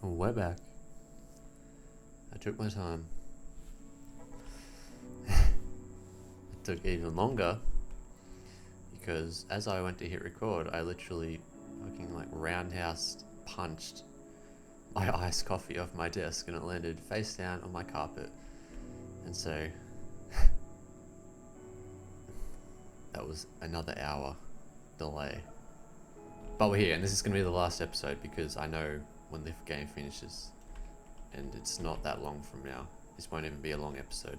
We're back. I took my time. It took even longer because as I went to hit record, I literally fucking roundhouse punched my iced coffee off my desk and it landed face down on my carpet. And so that was another hour delay. But we're here, and this is going to be the last episode because I know when the game finishes, and it's not that long from now. This won't even be a long episode.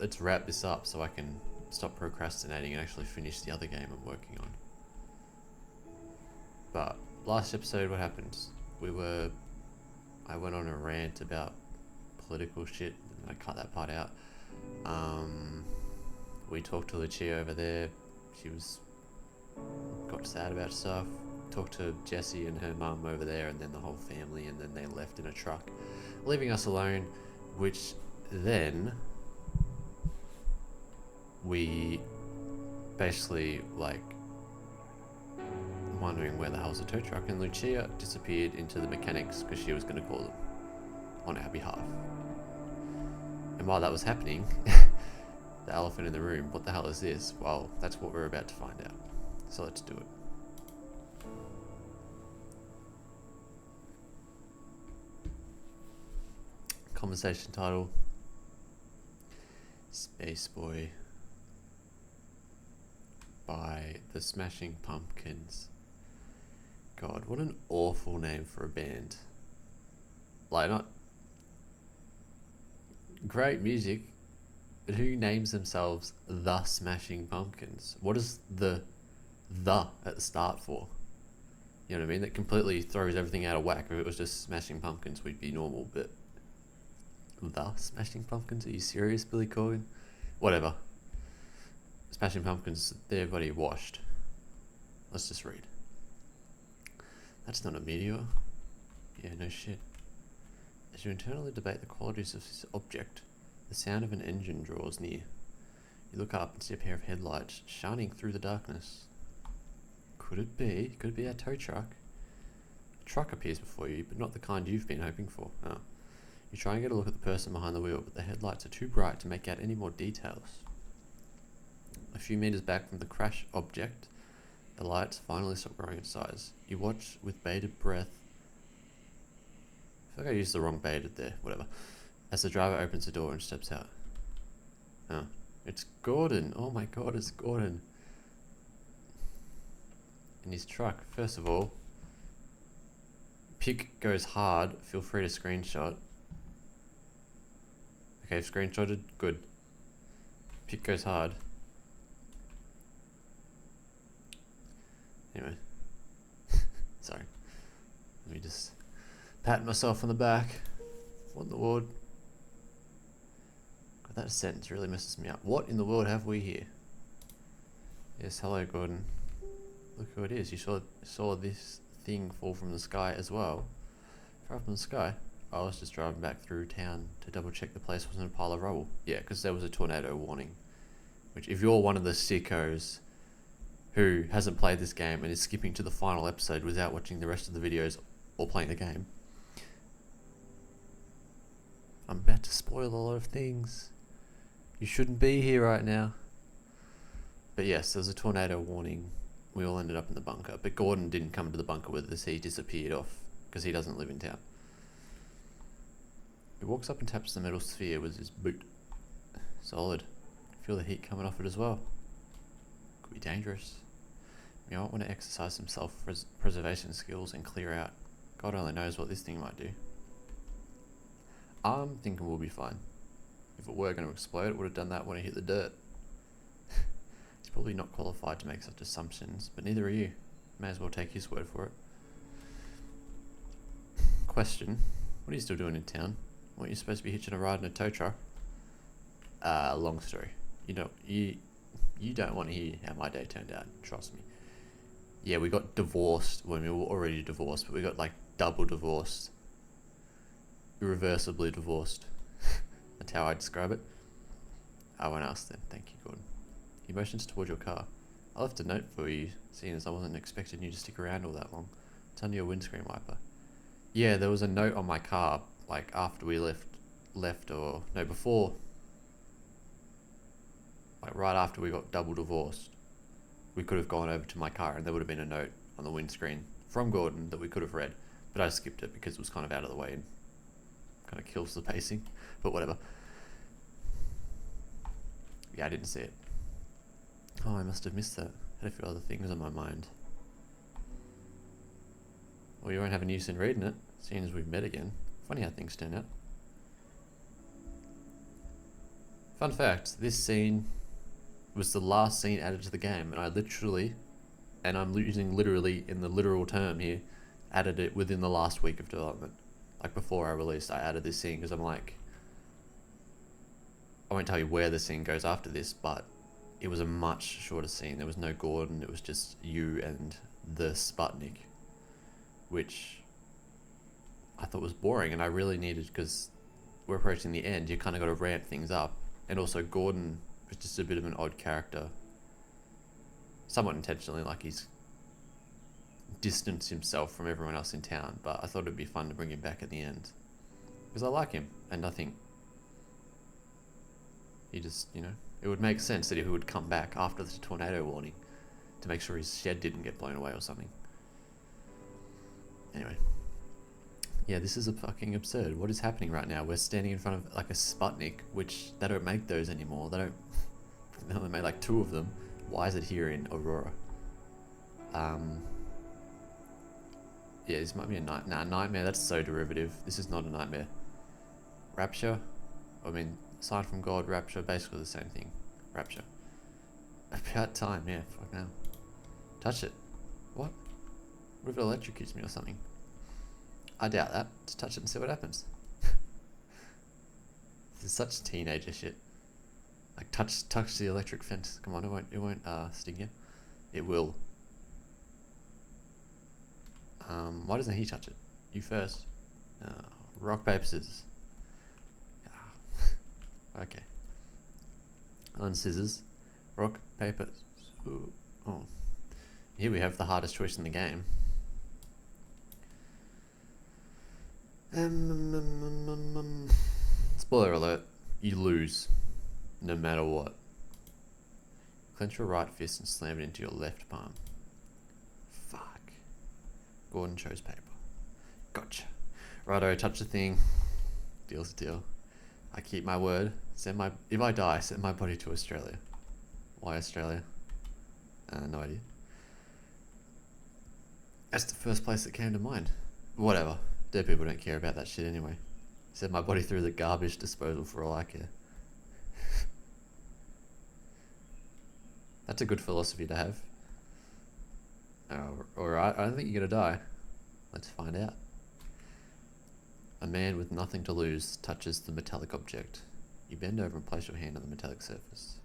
Let's wrap this up so I can stop procrastinating and actually finish the other game I'm working on. But last episode, what happened? I went on a rant about political shit, and I cut that part out. We talked to Lucia over there. She got sad about stuff. Talked to Jessie and her mum over there, and then the whole family, and then they left in a truck, leaving us alone, which then we basically wondering where the hell's the tow truck, and Lucia disappeared into the mechanics because she was going to call them on our behalf. And while that was happening, the elephant in the room, what the hell is this? Well, that's what we're about to find out. So let's do it. Conversation title: Space Boy by the Smashing Pumpkins. God, what an awful name for a band. Not great music, but who names themselves the Smashing Pumpkins? What is the at the start for? You know what I mean? That completely throws everything out of whack. If it was just Smashing Pumpkins, we'd be normal, but the Smashing Pumpkins? Are you serious, Billy Corgan? Whatever. Smashing Pumpkins, they're bloody washed. Let's just read. That's not a meteor. Yeah, no shit. As you internally debate the qualities of this object, the sound of an engine draws near. You look up and see a pair of headlights shining through the darkness. Could it be? Could it be our tow truck? A truck appears before you, but not the kind you've been hoping for. Oh. You try and get a look at the person behind the wheel, but the headlights are too bright to make out any more details. A few meters back from the crash object, the lights finally stop growing in size. You watch with bated breath. I feel like I used the wrong bated there, whatever. As the driver opens the door and steps out. Oh, it's Gordon. Oh my god, it's Gordon. In his truck, first of all, pick goes hard. Feel free to screenshot. Okay, screenshotted. Good. Pick goes hard. Anyway. Sorry. Let me just pat myself on the back. What in the world? God, that sentence really messes me up. What in the world have we here? Yes, hello Gordon. Look who it is. You saw this thing fall from the sky as well. Far up in the sky. I was just driving back through town to double check the place wasn't a pile of rubble. Yeah, because there was a tornado warning. Which, if you're one of the sickos who hasn't played this game and is skipping to the final episode without watching the rest of the videos or playing the game, I'm about to spoil a lot of things. You shouldn't be here right now. But yes, there was a tornado warning. We all ended up in the bunker, but Gordon didn't come to the bunker with us. He disappeared off because he doesn't live in town. He walks up and taps the metal sphere with his boot. Solid. Feel the heat coming off it as well. Could be dangerous. You might want to exercise some self-preservation skills and clear out. God only knows what this thing might do. I'm thinking we'll be fine. If it were going to explode, it would have done that when it hit the dirt. He's probably not qualified to make such assumptions, but neither are you. May as well take his word for it. Question. What are you still doing in town? Weren't you supposed to be hitching a ride in a tow truck? Long story. You don't want to hear how my day turned out, trust me. Yeah, we got divorced when we were already divorced, but we got double divorced. Irreversibly divorced. That's how I describe it. I won't ask then, thank you, Gordon. He motions towards your car. I left a note for you, seeing as I wasn't expecting you to stick around all that long. It's under your windscreen wiper. Yeah, there was a note on my car, like after we left or no, before, like right after we got double divorced. We could have gone over to my car and there would have been a note on the windscreen from Gordon that we could have read, but I skipped it because it was kind of out of the way and kind of kills the pacing. But whatever. Yeah, I didn't see it. Oh, I must have missed that. Had a few other things on my mind. Well, you won't have any use in reading it, seeing as we've met again. Funny how things turn out. Fun fact, this scene was the last scene added to the game, and I literally, and I'm using literally in the literal term here, added it within the last week of development. Like before I released, I added this scene because I'm like, I won't tell you where the scene goes after this, but it was a much shorter scene. There was no Gordon, it was just you and the Sputnik, which I thought was boring, and I really needed, because we're approaching the end, you kind of got to ramp things up. And also Gordon was just a bit of an odd character, somewhat intentionally, like he's distanced himself from everyone else in town, but I thought it'd be fun to bring him back at the end because I like him, and I think he just, it would make sense that he would come back after the tornado warning to make sure his shed didn't get blown away or something. Anyway, yeah, this is a fucking absurd. What is happening right now? We're standing in front of like a Sputnik, which they don't make those anymore. They only made like 2 of them. Why is it here in Aurora? Yeah, this might be a nightmare. That's so derivative. This is not a nightmare. Rapture, I mean, sign from God, rapture, basically the same thing. Rapture. About time, yeah. Fuck now. Touch it. What? What if it electrocutes me or something? I doubt that. Just touch it and see what happens. This is such teenager shit. Like touch the electric fence. Come on, it won't sting you. It will. Why doesn't he touch it? You first. Rock, paper, scissors. Okay. On scissors. Rock, paper. Oh. Here we have the hardest choice in the game. Spoiler alert. You lose. No matter what. Clench your right fist and slam it into your left palm. Fuck. Gordon chose paper. Gotcha. Righto, touch the thing. Deal's a deal. I keep my word. If I die, send my body to Australia. Why Australia? No idea. That's the first place that came to mind. Whatever. Dead people don't care about that shit anyway. Send my body through the garbage disposal for all I care. That's a good philosophy to have. Alright, I don't think you're gonna die. Let's find out. A man with nothing to lose touches the metallic object. You bend over and place your hand on the metallic surface.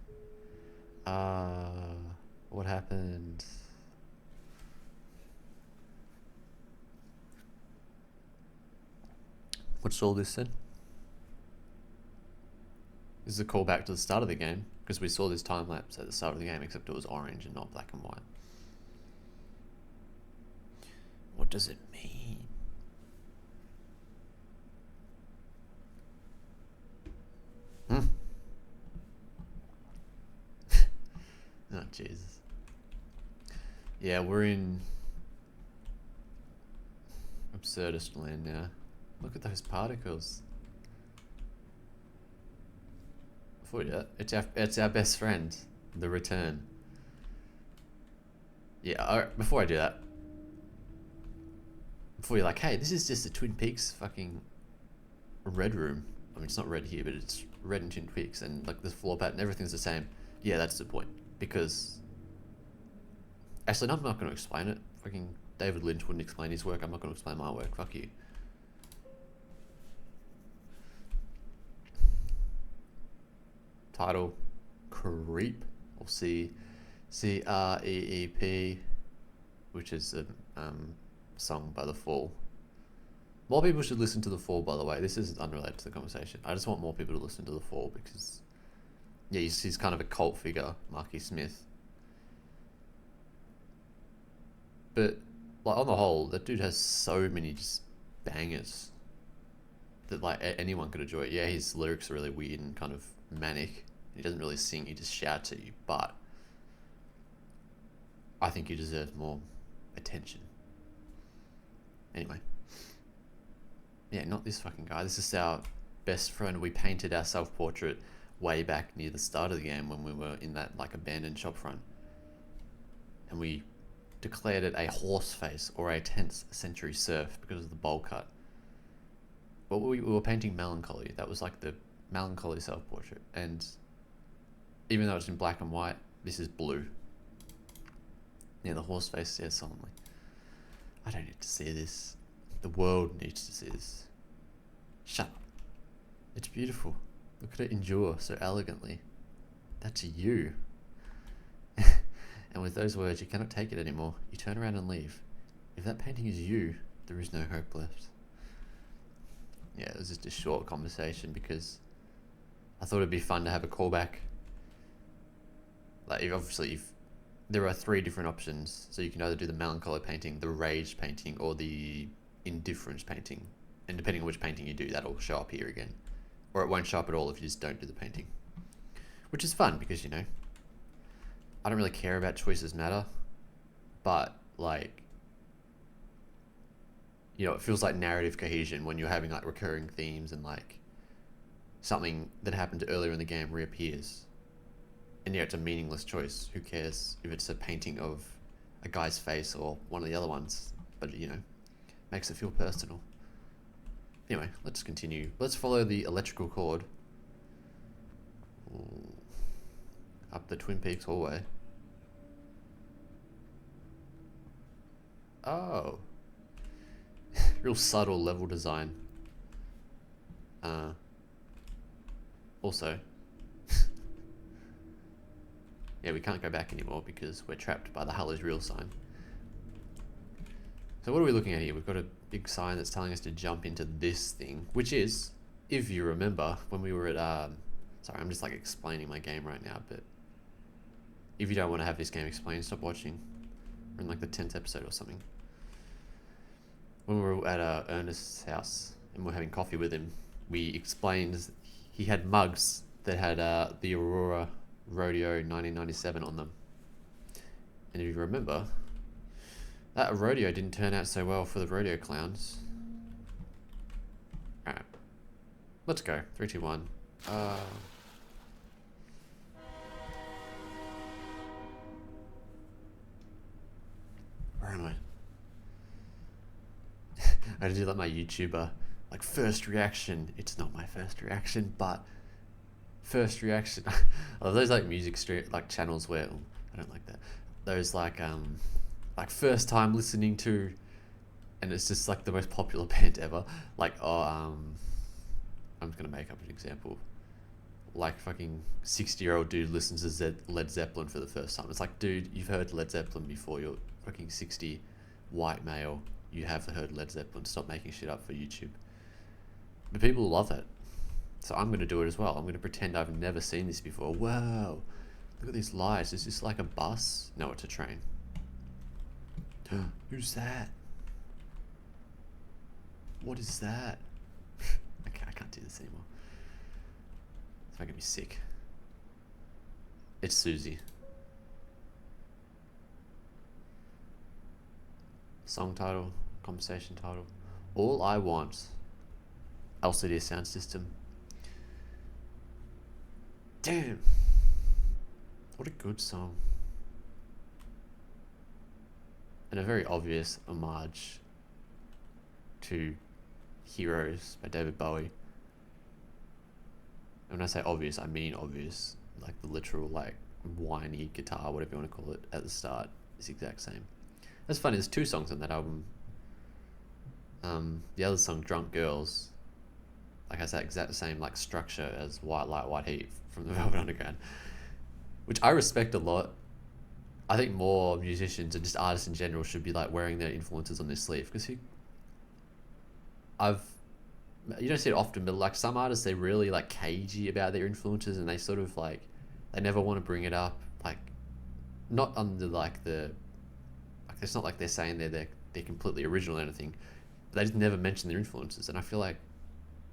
What happened? What's all this then? This is a callback to the start of the game, because we saw this time lapse at the start of the game, except it was orange and not black and white. What does it mean? Oh, Jesus. Yeah, we're in absurdist land now. Look at those particles. It's our best friend, the return. Yeah, alright, before I do that, before you're like, hey, this is just a Twin Peaks fucking red room. I mean, it's not red here, but it's red in Twin Peaks, and like the floor pattern, everything's the same. Yeah, that's the point. Because actually, no, I'm not going to explain it. Fucking David Lynch wouldn't explain his work. I'm not going to explain my work. Fuck you. Title, Creep, or C-R-E-E-P, which is a song by The Fall. More people should listen to The Fall, by the way. This is unrelated to the conversation. I just want more people to listen to The Fall because, yeah, he's kind of a cult figure, Marky Smith. But, like, on the whole, that dude has so many just bangers that like anyone could enjoy. Yeah, his lyrics are really weird and kind of manic. He doesn't really sing, he just shouts at you, but I think he deserves more attention. Anyway. Yeah, not this fucking guy. This is our best friend. We painted our self-portrait way back near the start of the game when we were in that like abandoned shop front. And we declared it a horse face or a 10th century serf because of the bowl cut. But we were painting melancholy. That was like the melancholy self-portrait. And even though it's in black and white, this is blue. Yeah, the horse face says solemnly. I don't need to see this. The world needs to see this. Shut up. It's beautiful. Look at it endure so elegantly. That's you. And with those words, you cannot take it anymore. You turn around and leave. If that painting is you, there is no hope left. Yeah, it was just a short conversation because I thought it'd be fun to have a callback. Like, if there are 3 different options, so you can either do the melancholy painting, the rage painting, or the indifference painting. And depending on which painting you do, that'll show up here again. Or it won't show up at all if you just don't do the painting. Which is fun because, you know, I don't really care about choices matter, but like, you know, it feels like narrative cohesion when you're having like recurring themes and like something that happened earlier in the game reappears. And yeah, it's a meaningless choice. Who cares if it's a painting of a guy's face or one of the other ones? But, you know, makes it feel personal. Anyway, let's continue. Let's follow the electrical cord up the Twin Peaks hallway. Oh. Real subtle level design. Also, yeah, we can't go back anymore because we're trapped by the Hull is real sign. So what are we looking at here? We've got a big sign that's telling us to jump into this thing, which is, if you remember, when we were at, sorry, I'm just like explaining my game right now, but if you don't want to have this game explained, stop watching. We're in like the 10th episode or something. When we were at Ernest's house and we're having coffee with him, we explained he had mugs that had the Aurora Rodeo 1997 on them. And if you remember, that rodeo didn't turn out so well for the rodeo clowns. Alright. Let's go. 3, 2, 1. Where am I? I had to do like my YouTuber, like first reaction. It's not my first reaction, but first reaction. I love those like music street like channels where I don't like that. Those like first time listening to, and it's just like the most popular band ever. Like I'm just gonna make up an example. Like fucking 60-year-old dude listens to Led Zeppelin for the first time. It's like, dude, you've heard Led Zeppelin before. You're fucking 60, white male. You have heard Led Zeppelin. Stop making shit up for YouTube. But people love it. So I'm going to do it as well. I'm going to pretend I've never seen this before. Wow. Look at these lights. Is this like a bus? No, it's a train. Who's that? What is that? Okay, I can't do this anymore. It's making me sick. It's Susie. Song title, conversation title. All I Want. LCD sound system. Damn. What a good song. And a very obvious homage to Heroes by David Bowie. And when I say obvious, I mean obvious. Like the literal, like, whiny guitar, whatever you want to call it, at the start is the exact same. That's funny, there's 2 songs on that album. The other song, Drunk Girls, like has that exact same like structure as White Light, White Heat from the Velvet Underground, which I respect a lot. I think more musicians and just artists in general should be like wearing their influences on their sleeve, because you don't see it often, but like some artists, they're really like cagey about their influences, and they sort of like, they never want to bring it up, like not under like the, like it's not like they're saying they're completely original or anything, They just never mention their influences, and I feel like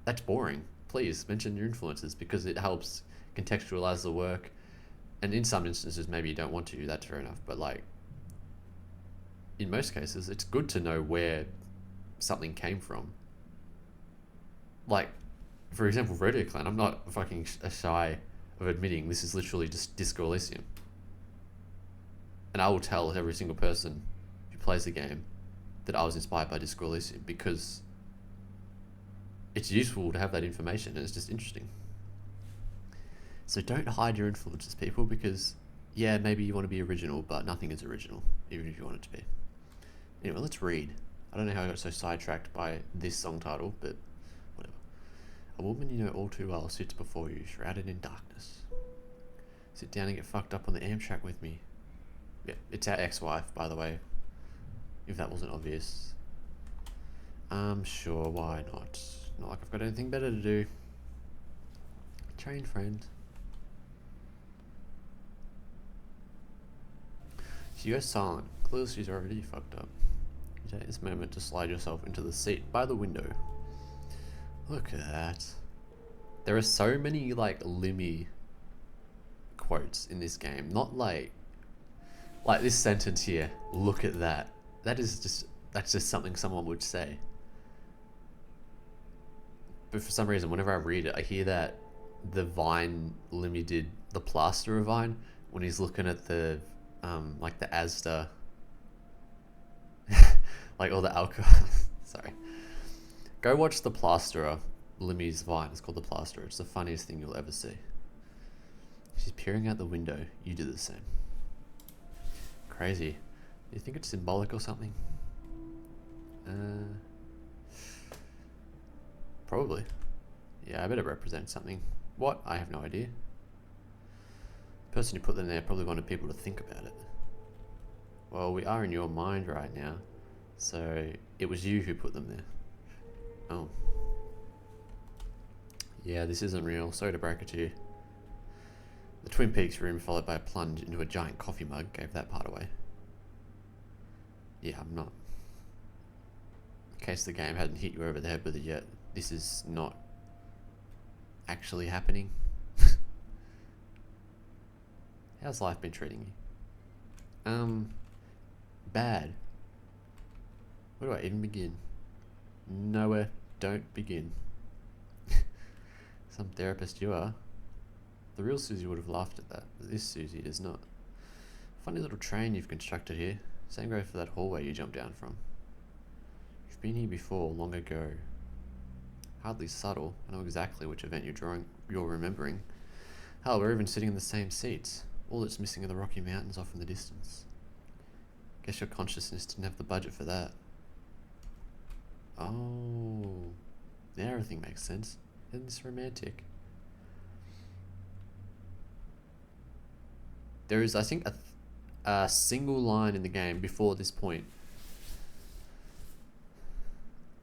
that's boring. Please mention your influences because it helps contextualize the work. And in some instances, maybe you don't want to. That's fair enough. But like, in most cases, it's good to know where something came from. Like, for example, Rodeo Clan. I'm not fucking shy of admitting this is literally just Disco Elysium. And I will tell every single person who plays the game that I was inspired by Disco Elysium because it's useful to have that information and it's just interesting. So don't hide your influences, people, because yeah, maybe you want to be original, but nothing is original, even if you want it to be. Anyway, let's read. I don't know how I got so sidetracked by this song title, but whatever. A woman you know all too well sits before you, shrouded in darkness. Sit down and get fucked up on the Amtrak with me. Yeah, it's our ex-wife, by the way, if that wasn't obvious. Sure, why not? Not like I've got anything better to do. Train friend. She goes silent. Clearly she's already fucked up. You take this moment to slide yourself into the seat by the window. Look at that. There are so many like Limmy quotes in this game. Not like this sentence here. Look at that. That's just something someone would say. But for some reason, whenever I read it, I hear that the Vine Limmy did the plaster of Vine when he's looking at the like the Asda, like all the alcohol. Sorry. Go watch the plasterer, Limmy's Vine. It's called the plasterer. It's the funniest thing you'll ever see. She's peering out the window. You do the same. Crazy. You think it's symbolic or something? Probably. Yeah, I bet it represents something. What? I have no idea. The person who put them there probably wanted people to think about it. Well, we are in your mind right now, so it was you who put them there. Oh. Yeah, this isn't real. Sorry to break it to you. The Twin Peaks room followed by a plunge into a giant coffee mug gave that part away. Yeah, I'm not. In case the game hadn't hit you over the head with it yet, this is not actually happening. How's life been treating you? Bad. Where do I even begin? Nowhere. Don't begin. Some therapist you are. The real Susie would have laughed at that, but this Susie does not. Funny little train you've constructed here. Same goes for that hallway you jumped down from. You've been here before, long ago. Hardly subtle. I know exactly which event you're remembering. Hell, we're even sitting in the same seats. All that's missing are the Rocky Mountains off in the distance. Guess your consciousness didn't have the budget for that. Oh, now everything makes sense. Isn't this romantic? There is, I think, a single line in the game before this point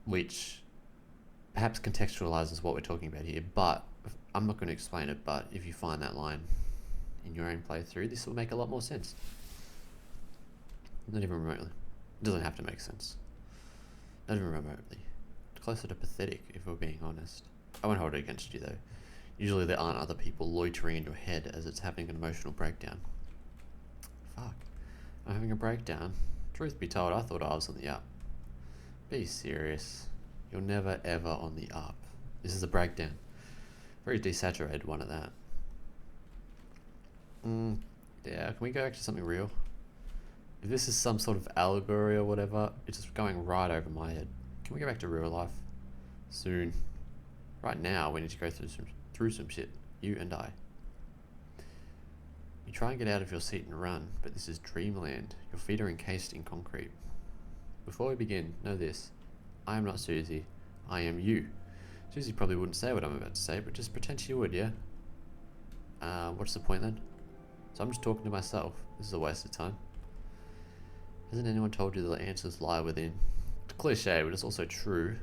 which perhaps contextualizes what we're talking about here, but I'm not going to explain it, but if you find that line in your own playthrough, this will make a lot more sense. Not even remotely. It doesn't have to make sense. Not even remotely. It's closer to pathetic, if we're being honest. I won't hold it against you, though. Usually there aren't other people loitering in your head as it's having an emotional breakdown. Fuck. I'm having a breakdown. Truth be told, I thought I was on the up. Be serious. You're never ever on the up. This is a breakdown. Very desaturated one at that. Yeah, can we go back to something real? If this is some sort of allegory or whatever, it's just going right over my head. Can we go back to real life? Soon. Right now, we need to go through some shit. You and I. You try and get out of your seat and run, but this is dreamland. Your feet are encased in concrete. Before we begin, know this. I am not Susie. I am you. Susie probably wouldn't say what I'm about to say, but just pretend she would, yeah? What's the point then? So I'm just talking to myself. This is a waste of time. Hasn't anyone told you that the answers lie within? It's cliche, but it's also true.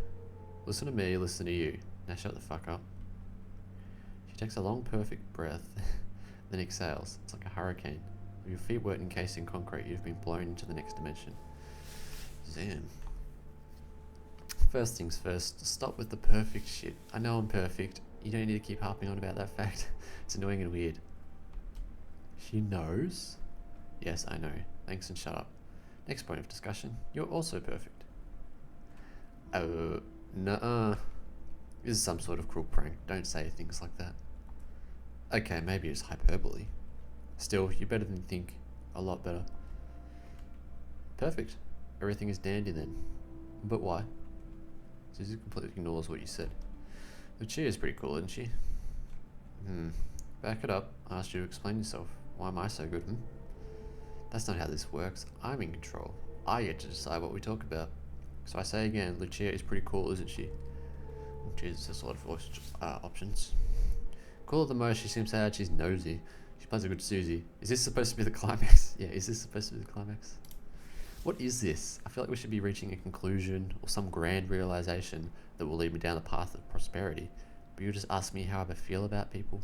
Listen to me, listen to you. Now shut the fuck up. She takes a long, perfect breath, then exhales. It's like a hurricane. If your feet weren't encased in concrete, you've been blown into the next dimension. Damn. First things first, stop with the perfect shit. I know I'm perfect. You don't need to keep harping on about that fact. It's annoying and weird. She knows? Yes, I know. Thanks and shut up. Next point of discussion. You're also perfect. Oh, nuh-uh. This is some sort of cruel prank. Don't say things like that. Okay, maybe it's hyperbole. Still, you're better than you think. A lot better. Perfect. Everything is dandy then. But why? Susie completely ignores what you said. Lucia is pretty cool, isn't she? Back it up. I asked you to explain yourself. Why am I so good, That's not how this works. I'm in control. I get to decide what we talk about. So I say again, Lucia is pretty cool, isn't she? Jesus, there's a lot of voice options. Cooler than most, she seems sad, she's nosy. She plays a good Susie. Is this supposed to be the climax? Yeah, is this supposed to be the climax? What is this? I feel like we should be reaching a conclusion or some grand realization that will lead me down the path of prosperity. But you just ask me how I feel about people.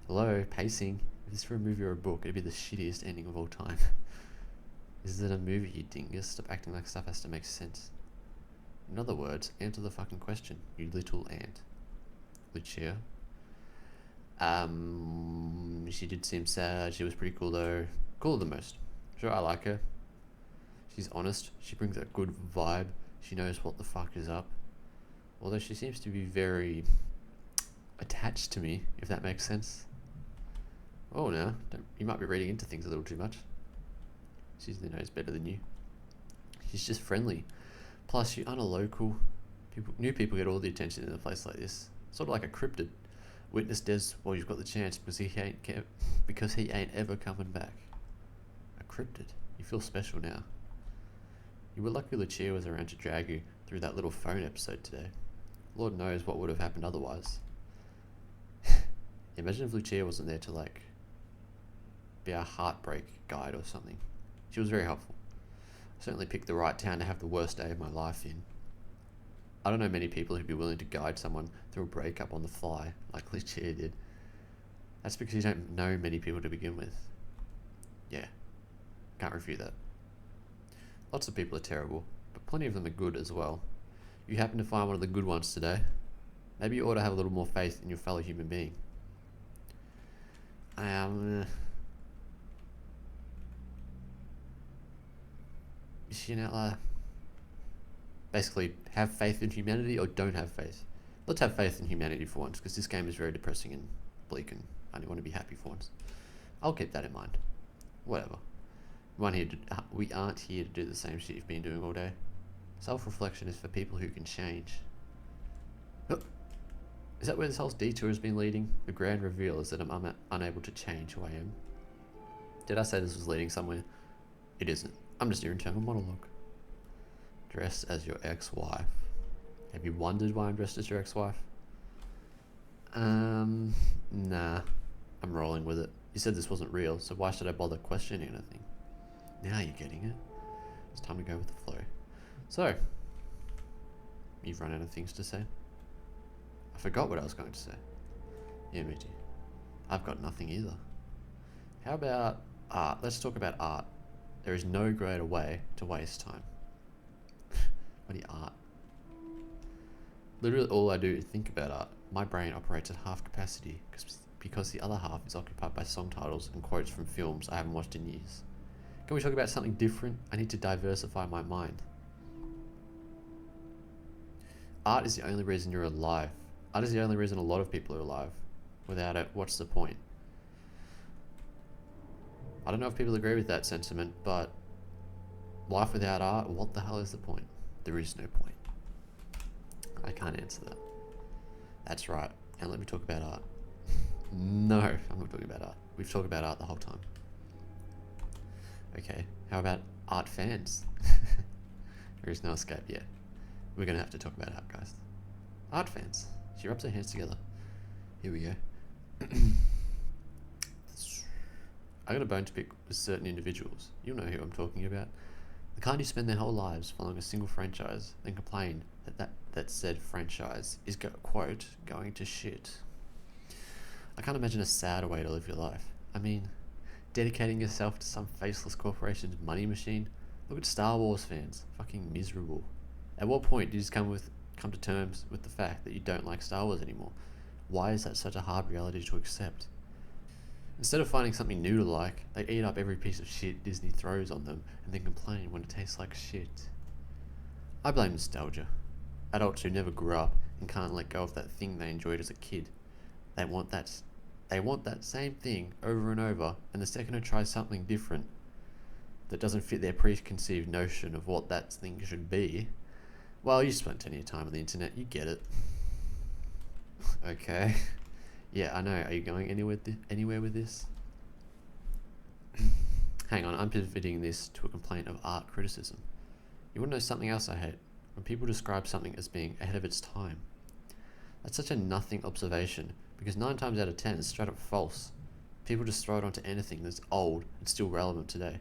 Hello, pacing. If this were a movie or a book, it'd be the shittiest ending of all time. Is it a movie, you dingus? Stop acting like stuff has to make sense. In other words, answer the fucking question, you little ant. Lucia. She did seem sad. She was pretty cool though. Cooler than most. Sure, I like her. She's honest. She brings a good vibe. She knows what the fuck is up. Although she seems to be very attached to me, if that makes sense. Oh no, you might be reading into things a little too much. She knows better than you. She's just friendly. Plus, you aren't a local. New people get all the attention in a place like this. Sort of like a cryptid. Witness Des while you've got the chance because he ain't ever coming back. A cryptid. You feel special now. You were lucky Lucia was around to drag you through that little phone episode today. Lord knows what would have happened otherwise. Imagine if Lucia wasn't there to be our heartbreak guide or something. She was very helpful. I certainly picked the right town to have the worst day of my life in. I don't know many people who'd be willing to guide someone through a breakup on the fly like Lucia did. That's because you don't know many people to begin with. Yeah, can't refute that. Lots of people are terrible, but plenty of them are good as well. You happen to find one of the good ones today. Maybe you ought to have a little more faith in your fellow human being. Basically, have faith in humanity or don't have faith. Let's have faith in humanity for once, because this game is very depressing and bleak, and I don't want to be happy for once. I'll keep that in mind. Whatever. We aren't here to do the same shit you've been doing all day. Self-reflection is for people who can change. Oh, is that where this whole detour has been leading? The grand reveal is that I'm unable to change who I am. Did I say this was leading somewhere? It isn't. I'm just your internal monologue. Dressed as your ex-wife. Have you wondered why I'm dressed as your ex-wife? Nah. I'm rolling with it. You said this wasn't real, so why should I bother questioning anything? Now you're getting it. It's time to go with the flow. So, you've run out of things to say? I forgot what I was going to say. Yeah, me too. I've got nothing either. How about art? Let's talk about art. There is no greater way to waste time. Bloody art. Literally all I do is think about art. My brain operates at half capacity because the other half is occupied by song titles and quotes from films I haven't watched in years. Can we talk about something different? I need to diversify my mind. Art is the only reason you're alive. Art is the only reason a lot of people are alive. Without it, what's the point? I don't know if people agree with that sentiment, but life without art, what the hell is the point? There is no point. I can't answer that. That's right. And let me talk about art. No, I'm not talking about art. We've talked about art the whole time. Okay, how about art fans? There is no escape yet. We're going to have to talk about art, guys. Art fans. She rubs her hands together. Here we go. I got a bone to pick with certain individuals. You'll know who I'm talking about. The kind who spend their whole lives following a single franchise, then complain that said franchise is, quote, going to shit. I can't imagine a sadder way to live your life. I mean, dedicating yourself to some faceless corporation's money machine? Look at Star Wars fans. Fucking miserable. At what point do you just come come to terms with the fact that you don't like Star Wars anymore. Why is that such a hard reality to accept? Instead of finding something new to like, they eat up every piece of shit Disney throws on them and then complain when it tastes like shit. I blame nostalgia. Adults who never grew up and can't let go of that thing they enjoyed as a kid. They want that same thing over and over, and the second it tries something different that doesn't fit their preconceived notion of what that thing should be, well, you spent plenty of time on the internet, you get it. Okay. Yeah, I know. Are you going anywhere with this? Hang on, I'm pivoting this to a complaint of art criticism. You want to know something else I hate? When people describe something as being ahead of its time. That's such a nothing observation, because 9 times out of 10 it's straight up false. People just throw it onto anything that's old and still relevant today.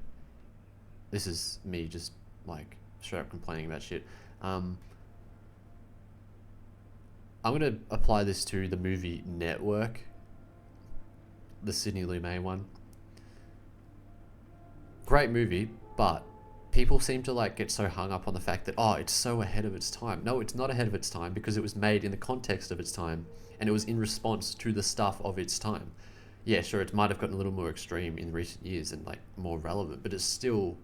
This is me just, like, straight up complaining about shit. I'm going to apply this to the movie Network, the Sidney Lumet one. Great movie, but people seem to like get so hung up on the fact that, oh, it's so ahead of its time. No, it's not ahead of its time, because it was made in the context of its time, and it was in response to the stuff of its time. Yeah, sure, it might have gotten a little more extreme in recent years and like more relevant, but it's still,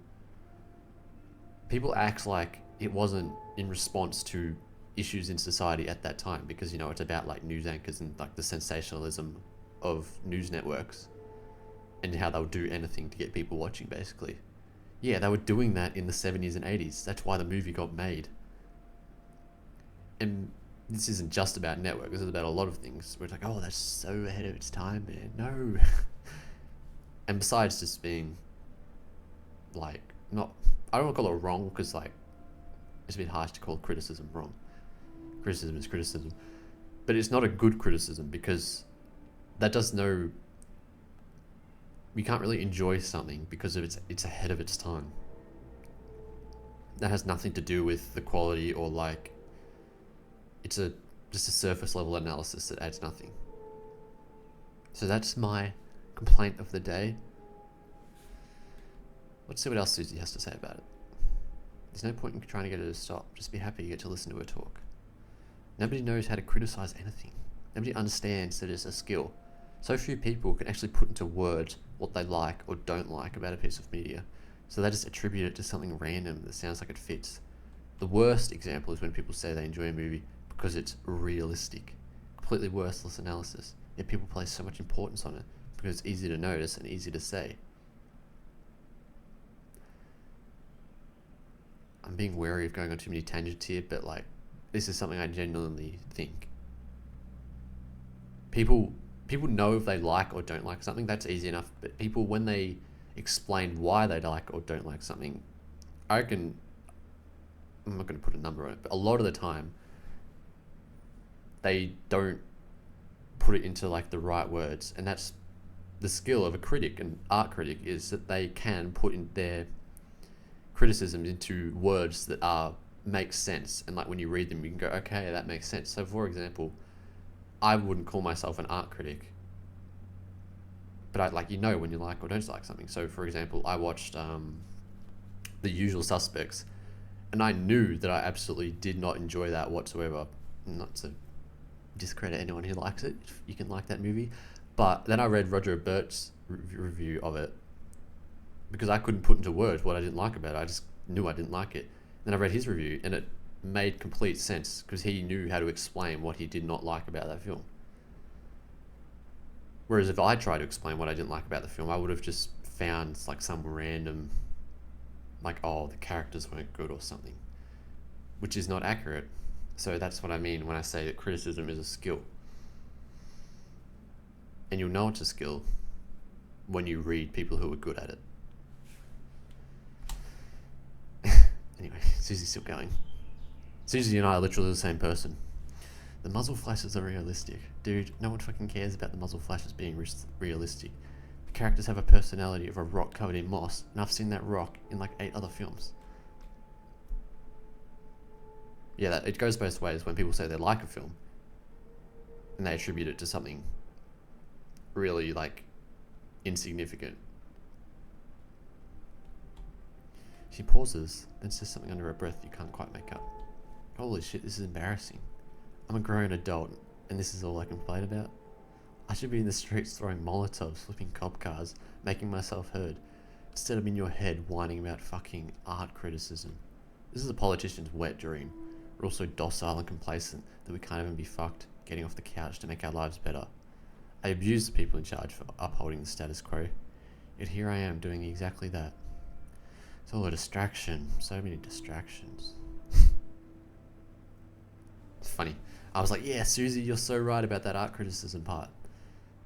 people act like it wasn't in response to issues in society at that time, because, you know, it's about like news anchors and like the sensationalism of news networks and how they'll do anything to get people watching, basically. Yeah, they were doing that in the 70s and 80s. That's why the movie got made. And this isn't just about Network, this is about a lot of things. We're like, oh, that's so ahead of its time, man. No. And besides just being like, not, I don't want to call it wrong, because like, it's a bit harsh to call criticism wrong. Criticism is criticism. But it's not a good criticism, because that does no, you can't really enjoy something because of it's ahead of its time. That has nothing to do with the quality, or like, it's just a surface level analysis that adds nothing. So that's my complaint of the day. Let's see what else Susie has to say about it. There's no point in trying to get her to stop. Just be happy you get to listen to her talk. Nobody knows how to criticize anything. Nobody understands that it's a skill. So few people can actually put into words what they like or don't like about a piece of media. So they just attribute it to something random that sounds like it fits. The worst example is when people say they enjoy a movie because it's realistic. Completely worthless analysis. Yet people place so much importance on it because it's easy to notice and easy to say. I'm being wary of going on too many tangents here, but like, this is something I genuinely think. People know if they like or don't like something, that's easy enough. But people, when they explain why they like or don't like something, I reckon, I'm not going to put a number on it, but a lot of the time, they don't put it into like the right words. And that's the skill of a critic, an art critic, is that they can put in their criticisms into words that make sense. And like, when you read them, you can go, okay, that makes sense. So for example, I wouldn't call myself an art critic, but I like, you know, when you like or don't like something. So for example, I watched The Usual Suspects, and I knew that I absolutely did not enjoy that whatsoever. Not to discredit anyone who likes it, you can like that movie, but then I read Roger Ebert's review of it, because I couldn't put into words what I didn't like about it. I just knew I didn't like it. Then I read his review, and it made complete sense, because he knew how to explain what he did not like about that film. Whereas if I tried to explain what I didn't like about the film, I would have just found like some random, like, oh, the characters weren't good or something, which is not accurate. So that's what I mean when I say that criticism is a skill. And you'll know it's a skill when you read people who are good at it. Anyway, Susie's still going. Susie and I are literally the same person. The muzzle flashes are realistic. Dude, no one fucking cares about the muzzle flashes being realistic. The characters have a personality of a rock covered in moss, and I've seen that rock in like 8 other films. Yeah, it goes both ways when people say they like a film, and they attribute it to something really like insignificant. She pauses, then says something under her breath you can't quite make up. Holy shit, this is embarrassing. I'm a grown adult, and this is all I complain about? I should be in the streets throwing Molotovs, flipping cop cars, making myself heard. Instead I'm in your head whining about fucking art criticism. This is a politician's wet dream. We're all so docile and complacent that we can't even be fucked, getting off the couch to make our lives better. I abuse the people in charge for upholding the status quo. Yet here I am doing exactly that. It's all a distraction. So many distractions. It's funny. I was like, yeah, Susie, you're so right about that art criticism part.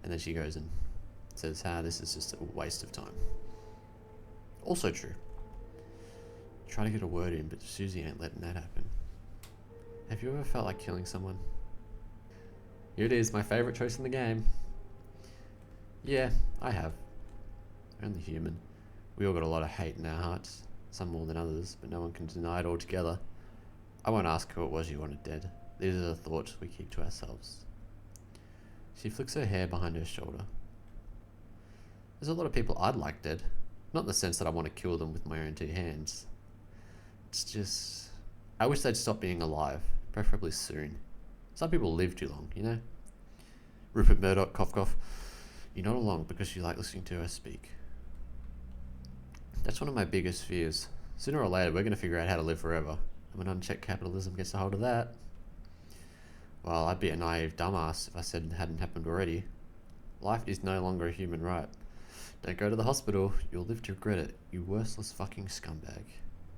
And then she goes and says, this is just a waste of time. Also true. Try to get a word in, but Susie ain't letting that happen. Have you ever felt like killing someone? Here it is, my favourite choice in the game. Yeah, I have. Only human. We all got a lot of hate in our hearts. Some more than others, but no one can deny it altogether. I won't ask who it was you wanted dead. These are the thoughts we keep to ourselves. She flicks her hair behind her shoulder. There's a lot of people I'd like dead. Not in the sense that I want to kill them with my own two hands. It's just... I wish they'd stop being alive. Preferably soon. Some people live too long, you know? Rupert Murdoch, cough cough. You're not along because you like listening to her speak. That's one of my biggest fears. Sooner or later, we're going to figure out how to live forever. And when unchecked capitalism gets a hold of that... Well, I'd be a naive dumbass if I said it hadn't happened already. Life is no longer a human right. Don't go to the hospital. You'll live to regret it, you worthless fucking scumbag.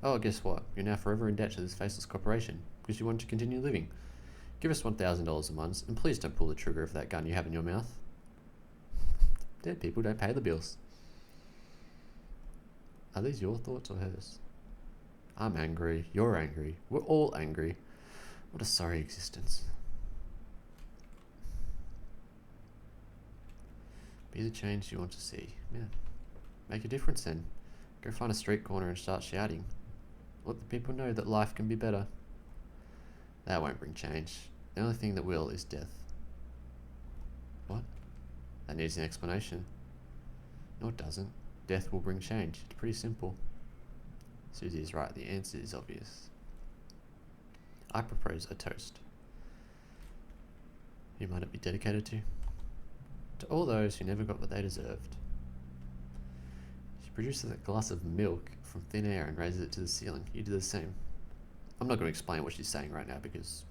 Oh, guess what? You're now forever in debt to this faceless corporation because you want to continue living. Give us $1,000 a month, and please don't pull the trigger of that gun you have in your mouth. Dead people don't pay the bills. Are these your thoughts or hers? I'm angry. You're angry. We're all angry. What a sorry existence. Be the change you want to see. Yeah. Make a difference then. Go find a street corner and start shouting. Let the people know that life can be better. That won't bring change. The only thing that will is death. What? That needs an explanation. No, it doesn't. Death will bring change. It's pretty simple. Susie is right. The answer is obvious. I propose a toast. Who might it be dedicated to? To all those who never got what they deserved. She produces a glass of milk from thin air and raises it to the ceiling. You do the same. I'm not going to explain what she's saying right now because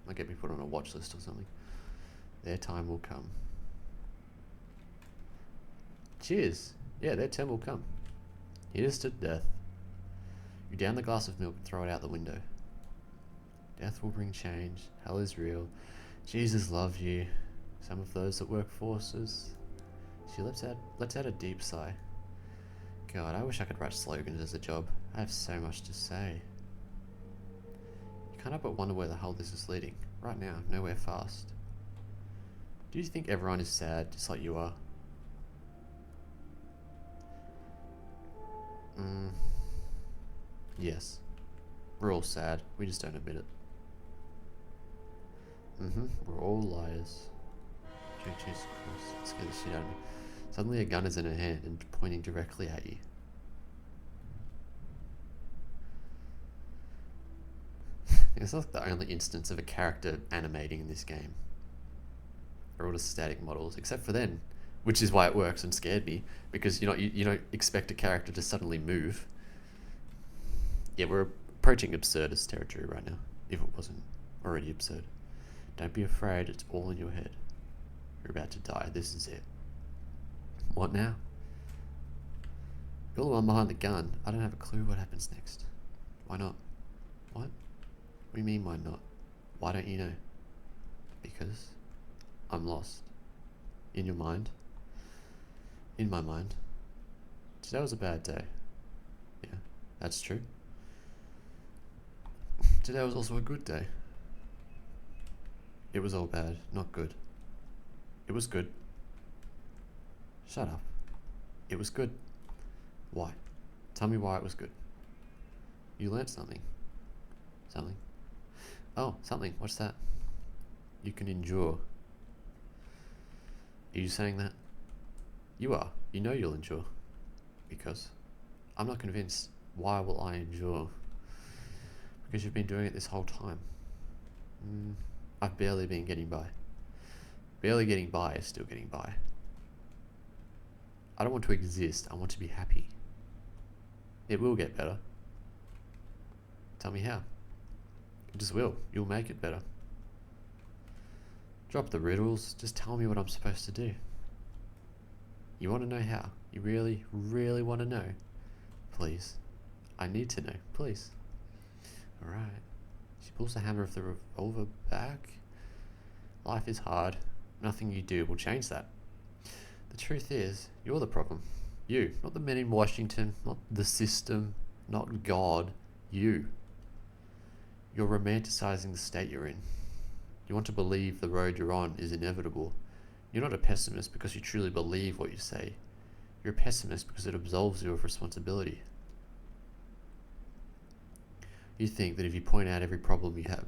I'll get me put on a watch list or something. Their time will come. Cheers. Yeah, their time will come. Here's to death. You down the glass of milk and throw it out the window. Death will bring change. Hell is real. Jesus loves you. Some of those that work forces. She lets out a deep sigh. God, I wish I could write slogans as a job. I have so much to say. You can't help but wonder where the hell this is leading. Right now, nowhere fast. Do you think everyone is sad, just like you are? Yes. We're all sad. We just don't admit it. We're all liars. Jesus Christ, that scared the shit out of me. Suddenly a gun is in her hand and pointing directly at you. It's not the only instance of a character animating in this game. They're all just static models, except for then, which is why it works and scared me, because you don't expect a character to suddenly move. Yeah, we're approaching absurdist territory right now, if it wasn't already absurd. Don't be afraid, it's all in your head. You're about to die, this is it. What now? You're the one behind the gun. I don't have a clue what happens next. Why not? What? What do you mean, why not? Why don't you know? Because I'm lost. In your mind? In my mind. Today was a bad day. Yeah, that's true. Today was also a good day. It was all bad, not good. It was good. Shut up. It was good. Why? Tell me why it was good. You learnt something. Something. Oh, something. What's that? You can endure. Are you saying that? You are. You know you'll endure. Because? I'm not convinced. Why will I endure? Because you've been doing it this whole time. I've barely been getting by. Barely getting by is still getting by. I don't want to exist, I want to be happy. It will get better. Tell me how. It just will. You'll make it better. Drop the riddles, just tell me what I'm supposed to do. You want to know how? You really, really want to know? Please. I need to know, please. Alright. She pulls the hammer of the revolver back. Life is hard. Nothing you do will change that. The truth is, you're the problem. You, not the men in Washington, not the system, not God. You. You're romanticizing the state you're in. You want to believe the road you're on is inevitable. You're not a pessimist because you truly believe what you say. You're a pessimist because it absolves you of responsibility. You think that if you point out every problem you have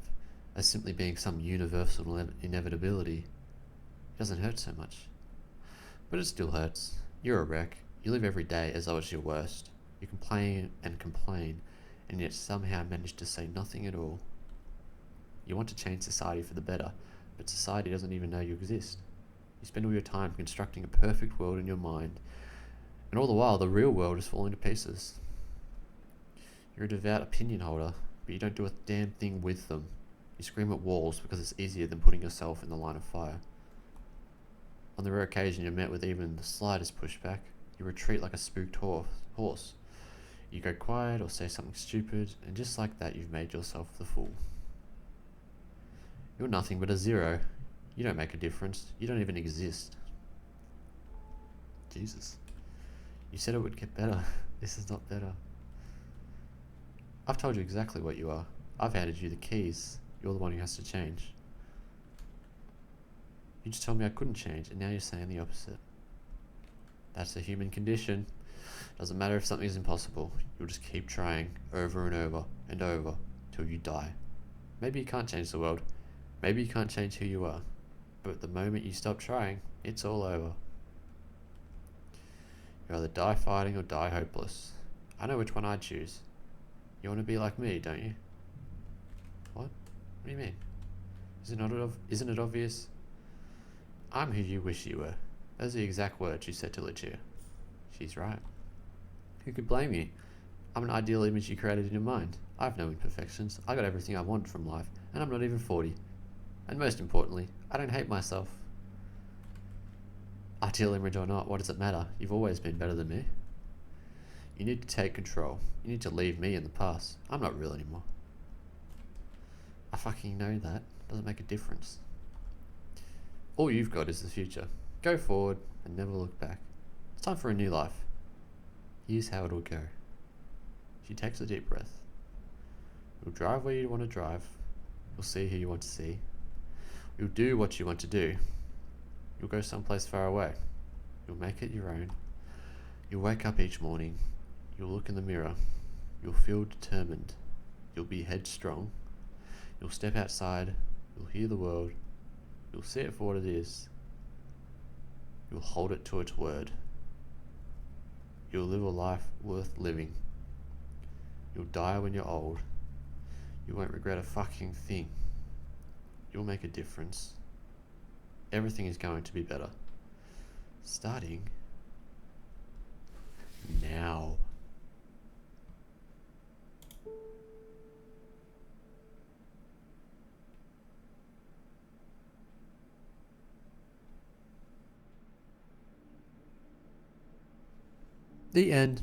as simply being some universal inevitability, it doesn't hurt so much. But it still hurts. You're a wreck. You live every day as though it's your worst. You complain, and yet somehow manage to say nothing at all. You want to change society for the better, but society doesn't even know you exist. You spend all your time constructing a perfect world in your mind, and all the while the real world is falling to pieces. You're a devout opinion holder, but you don't do a damn thing with them. You scream at walls because it's easier than putting yourself in the line of fire. On the rare occasion you're met with even the slightest pushback, you retreat like a spooked horse. You go quiet or say something stupid, and just like that you've made yourself the fool. You're nothing but a zero. You don't make a difference. You don't even exist. Jesus. You said it would get better. This is not better. I've told you exactly what you are. I've handed you the keys. You're the one who has to change. You just told me I couldn't change, and now you're saying the opposite. That's a human condition. Doesn't matter if something is impossible. You'll just keep trying over and over and over till you die. Maybe you can't change the world. Maybe you can't change who you are. But the moment you stop trying, it's all over. You either die fighting or die hopeless. I know which one I'd choose. You want to be like me, don't you? What? What do you mean? Isn't it obvious? I'm who you wish you were. Those are the exact words you said to Lucia. She's right. Who could blame you? I'm an ideal image you created in your mind. I have no imperfections. I got everything I want from life, and I'm not even 40. And most importantly, I don't hate myself. Ideal image or not, what does it matter? You've always been better than me. You need to take control. You need to leave me in the past. I'm not real anymore. I fucking know that. Doesn't make a difference. All you've got is the future. Go forward and never look back. It's time for a new life. Here's how it'll go. She takes a deep breath. You'll drive where you want to drive. You'll see who you want to see. You'll do what you want to do. You'll go someplace far away. You'll make it your own. You'll wake up each morning. You'll look in the mirror. You'll feel determined. You'll be headstrong. You'll step outside. You'll hear the world. You'll see it for what it is. You'll hold it to its word. You'll live a life worth living. You'll die when you're old. You won't regret a fucking thing. You'll make a difference. Everything is going to be better. Starting now. The end.